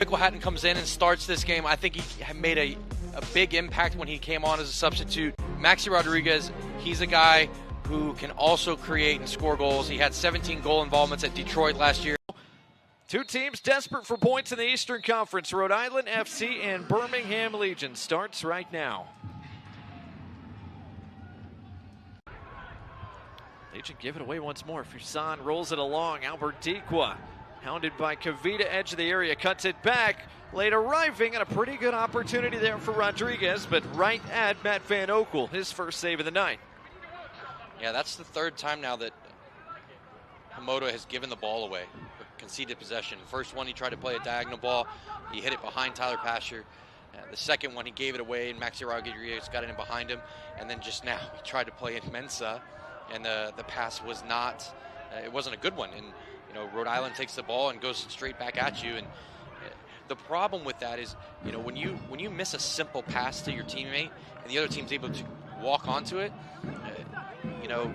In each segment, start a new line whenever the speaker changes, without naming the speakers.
Michael Hatton comes in and starts this game. I think he made a big impact when he came on as a substitute. Maxi Rodriguez, he's a guy who can also create and score goals. He had 17 goal involvements at Detroit last year.
Two teams desperate for points in the Eastern Conference. Rhode Island FC and Birmingham Legion starts right now. Legion give it away once more. Fuson rolls it along. Albert Dequa, hounded by Kavita, edge of the area, cuts it back. Late arriving, and a pretty good opportunity there for Rodriguez, but right at Matt Van Oekel, his first save of the night.
Yeah, that's the third time now that Hamoda has given the ball away, or conceded possession. First one, he tried to play a diagonal ball. He hit it behind Tyler Pasher. The second one, he gave it away, and Maxi Rodriguez got it in behind him. And then just now, he tried to play in Mensa, and the pass was not, it wasn't a good one. And, you know, Rhode Island takes the ball and goes straight back at you. And the problem with that is, you know, when you miss a simple pass to your teammate and the other team's able to walk onto it, you know,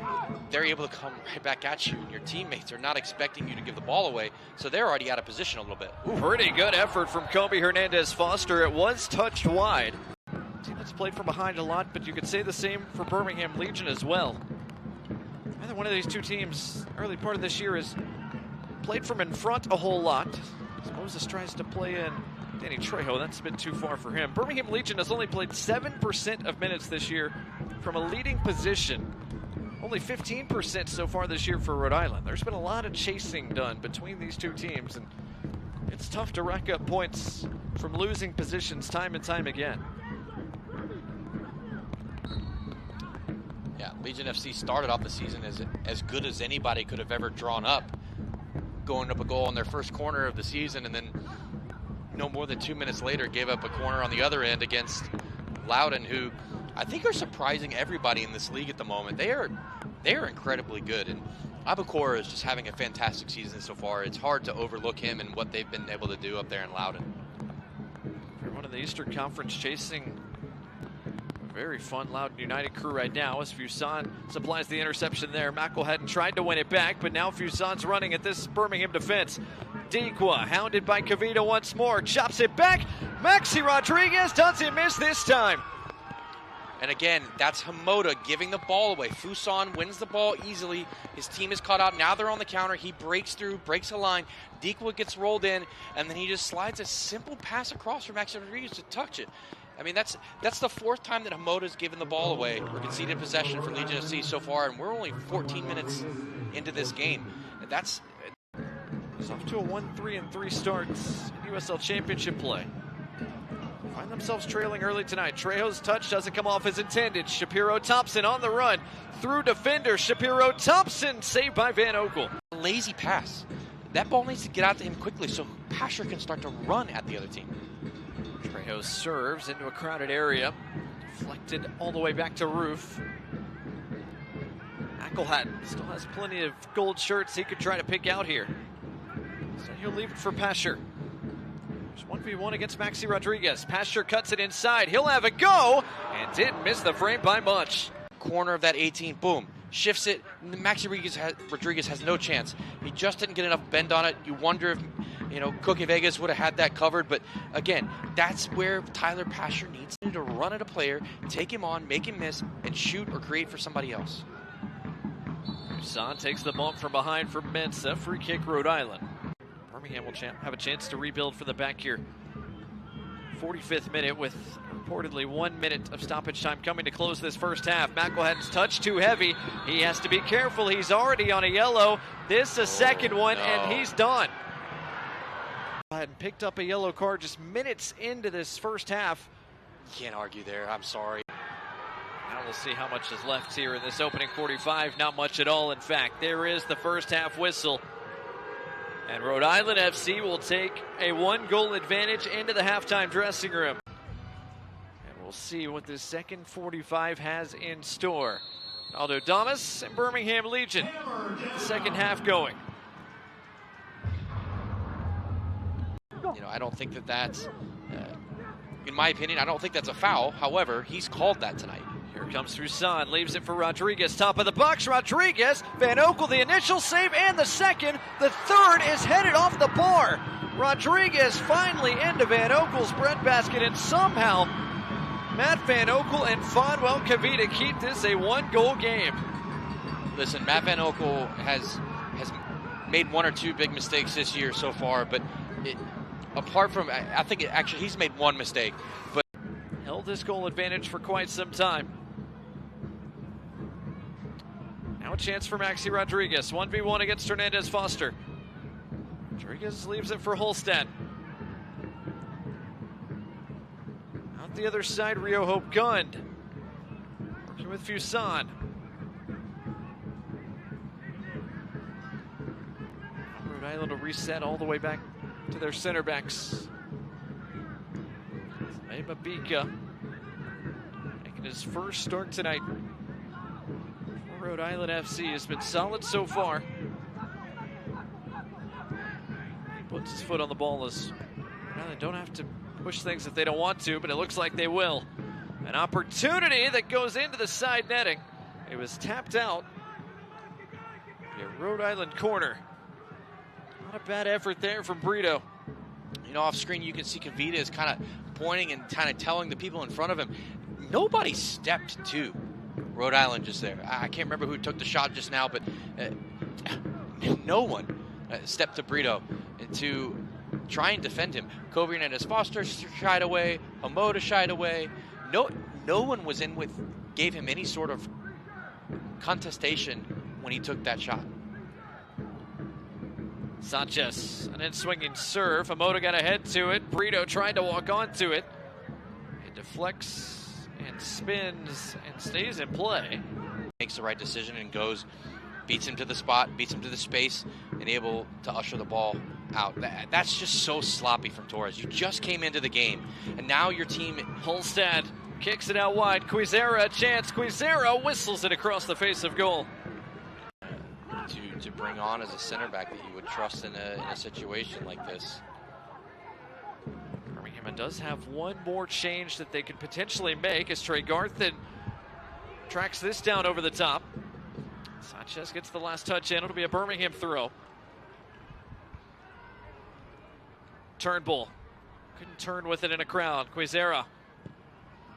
they're able to come right back at you, and your teammates are not expecting you to give the ball away, so they're already out of position a little bit.
Pretty good effort from Kobe Hernandez-Foster. It was touched wide. Team that's played from behind a lot, but you could say the same for Birmingham Legion as well. Either one of these two teams, early part of this year, has played from in front a whole lot. Moses tries to play in Danny Trejo. That's a bit too far for him. Birmingham Legion has only played 7% of minutes this year from a leading position. Only 15% so far this year for Rhode Island. There's been a lot of chasing done between these two teams, and it's tough to rack up points from losing positions time and time again.
Yeah, Legion FC started off the season as good as anybody could have ever drawn up, going up a goal on their first corner of the season, and then no more than 2 minutes later gave up a corner on the other end against Loudon, who I think are surprising everybody in this league at the moment. They are incredibly good, and Abukora is just having a fantastic season so far. It's hard to overlook him and what they've been able to do up there in Loudon.
For one of the Eastern Conference chasing a very fun Loudon United crew right now as Fuson supplies the interception there. Mackel hadn't tried to win it back, but now Fuson's running at this Birmingham defense. Dequa, hounded by Kavita once more, chops it back. Maxi Rodriguez doesn't miss this time.
And again, that's Hamoda giving the ball away. Fuson wins the ball easily. His team is caught out. Now they're on the counter. He breaks through, breaks a line. Dequa gets rolled in, and then he just slides a simple pass across for Maxi Rodriguez to touch it. I mean, that's the fourth time that Hamoda's given the ball away or conceded possession for Legion FC so far, and we're only 14 minutes into this game. It's
off to a 1-3-3 start in USL Championship play. Find themselves trailing early tonight. Trejo's touch doesn't come off as intended. Shapiro Thompson on the run through defender. Shapiro Thompson saved by Van Oekel.
Lazy pass. That ball needs to get out to him quickly so Pasher can start to run at the other team.
Trejo serves into a crowded area. Deflected all the way back to Roof. Ackelhatton still has plenty of gold shirts he could try to pick out here. So he'll leave it for Pasher. There's 1v1 against Maxi Rodriguez. Pasher cuts it inside. He'll have a go, and didn't miss the frame by much.
Corner of that 18, boom. Shifts it. Maxi Rodriguez has no chance. He just didn't get enough bend on it. You wonder if, you know, Cookie Vegas would have had that covered. But again, that's where Tyler Pasher needs to run at a player, take him on, make him miss, and shoot or create for somebody else.
Son takes the bump from behind for Mensa. Free kick, Rhode Island. Birmingham will have a chance to rebuild for the back here. 45th minute with reportedly 1 minute of stoppage time coming to close this first half. McElhatton's touch too heavy. He has to be careful. He's already on a yellow. This a second one, and he's done. Had picked up a yellow card just minutes into this first half.
Can't argue there. I'm sorry.
Now we'll see how much is left here in this opening 45. Not much at all, in fact. There is the first half whistle. And Rhode Island FC will take a 1-goal advantage into the halftime dressing room. And we'll see what the second 45 has in store. Aldo Damas and Birmingham Legion. The second half going.
You know, I don't think that's, in my opinion, I don't think that's a foul. However, he's called that tonight.
Here comes Fuson, leaves it for Rodriguez, top of the box, Rodriguez, Van Oekel, the initial save and the second. The third is headed off the bar. Rodriguez finally into Van Oekel's breadbasket, and somehow Matt Van Oekel and Fonwell Kavita keep this a 1-goal game.
Listen, Matt Van Oekel has made one or two big mistakes this year so far, but apart from, I think actually he's made one mistake, but
held this goal advantage for quite some time. Now a chance for Maxi Rodriguez. 1v1 against Hernandez Foster. Rodriguez leaves it for Holstead. Out the other side, Rio Hope Gund. Working with Fuson. Rhode Island will reset all the way back to their center backs. Mabika making his first start tonight. Rhode Island FC has been solid so far. He puts his foot on the ball as Rhode Island don't have to push things if they don't want to, but it looks like they will. An opportunity that goes into the side netting. It was tapped out. A Rhode Island corner. Not a bad effort there from Brito.
you know, off screen you can see Kavita is kind of pointing and kind of telling the people in front of him. Nobody stepped to Rhode Island just there. I can't remember who took the shot just now, but no one stepped to Brito to try and defend him. Kobe Hernandez Foster shied away. Hamoda shied away. No one was in with, gave him any sort of contestation when he took that shot.
Sanchez, an in-swinging serve. Hamoda got ahead to it. Brito tried to walk onto it. It deflects and spins and stays in play.
Makes the right decision and goes, beats him to the spot, beats him to the space, and able to usher the ball out. That's just so sloppy from Torres. You just came into the game, and now your team...
Holstad kicks it out wide. Quizera a chance. Quizera whistles it across the face of goal.
To bring on as a center back that you would trust in a situation like this.
Birmingham does have one more change that they could potentially make as Trey Garthen tracks this down over the top. Sanchez gets the last touch in. It'll be a Birmingham throw. Turnbull couldn't turn with it in a crowd. Quizera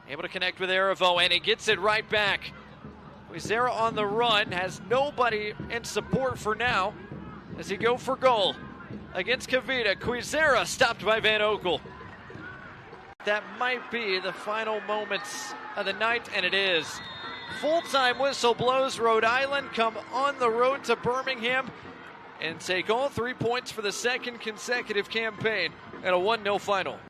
able to connect with Aravo, and he gets it right back. Quizera on the run, has nobody in support for now as he go for goal against Kavita. Quizera stopped by Van Oekel. That might be the final moments of the night, and it is. Full-time whistle blows. Rhode Island come on the road to Birmingham and take all 3 points for the second consecutive campaign at a 1-0 final.